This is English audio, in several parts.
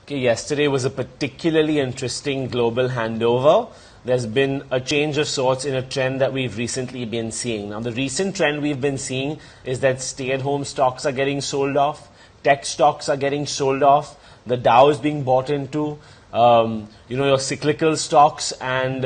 Okay, yesterday was a particularly interesting global handover. There's been a change of sorts in a trend that we've recently been seeing. Now, the recent trend we've been seeing is that stay-at-home stocks are getting sold off, tech stocks are getting sold off, the Dow is being bought into, your cyclical stocks and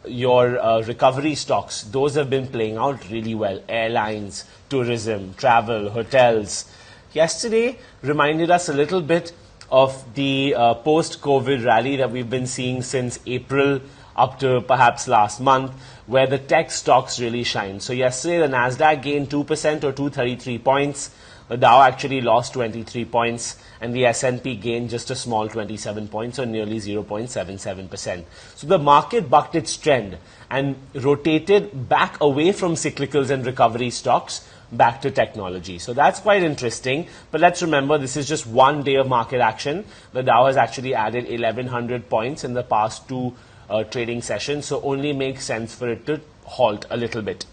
your recovery stocks. Those have been playing out really well. Airlines, tourism, travel, hotels. Yesterday reminded us a little bit of the post-COVID rally that we've been seeing since April up to perhaps last month, where the tech stocks really shine. So yesterday the Nasdaq gained 2% or 233 points. The Dow actually lost 23 points, and the S&P gained just a small 27 points, or nearly 0.77%. So the market bucked its trend and rotated back away from cyclicals and recovery stocks back to technology. So that's quite interesting. But let's remember, this is just one day of market action. The Dow has actually added 1,100 points in the past two trading sessions, so only makes sense for it to halt a little bit.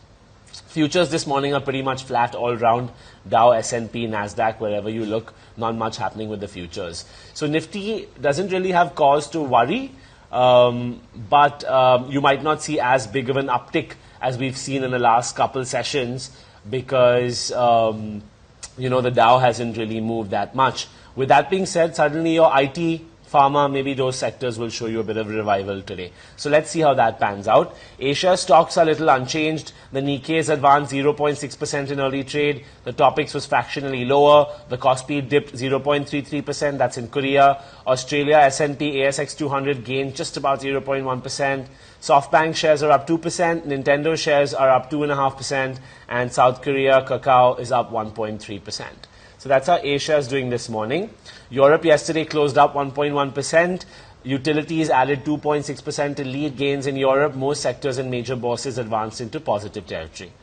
Futures this morning are pretty much flat all round. Dow, S&P, Nasdaq, wherever you look, not much happening with the futures. So Nifty doesn't really have cause to worry, but you might not see as big of an uptick as we've seen in the last couple sessions, because the Dow hasn't really moved that much. With that being said, suddenly your IT, pharma, maybe those sectors will show you a bit of revival today. So let's see how that pans out. Asia stocks are a little unchanged. The Nikkei has advanced 0.6% in early trade. The Topix was fractionally lower. The Kospi dipped 0.33%. That's in Korea. Australia, S&P, ASX 200 gained just about 0.1%. Softbank shares are up 2%. Nintendo shares are up 2.5%. And South Korea, Kakao is up 1.3%. So that's how Asia is doing this morning. Europe yesterday closed up 1.1%. Utilities added 2.6% to lead gains in Europe. Most sectors and major bourses advanced into positive territory.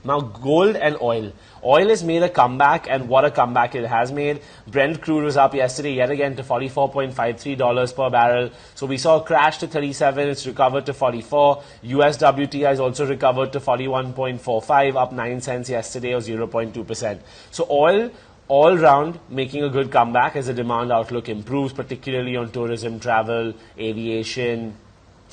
Now, gold and oil. Oil has made a comeback, and what a comeback it has made. Brent crude was up yesterday yet again to $44.53 per barrel. So we saw a crash to 37. It's recovered to 44. US WTI has also recovered to 41.45, up 9 cents yesterday, or 0.2%. So oil all round making a good comeback as the demand outlook improves, particularly on tourism, travel, aviation.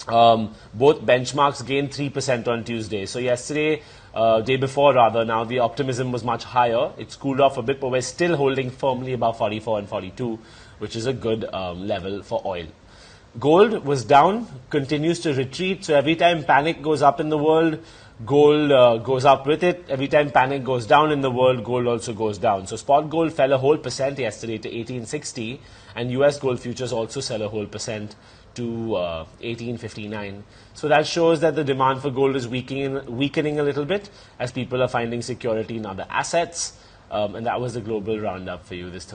Both benchmarks gained 3% on Tuesday. So yesterday, day before rather, now the optimism was much higher. It's cooled off a bit, but we're still holding firmly above 44 and 42, which is a good level for oil. Gold was down, continues to retreat. So every time panic goes up in the world, gold goes up with it. Every time panic goes down in the world, gold also goes down. So spot gold fell a whole percent yesterday to 1860, and US gold futures also sell a whole percent to 1859. So that shows that the demand for gold is weakening a little bit as people are finding security in other assets. And that was the global roundup for you this Thursday.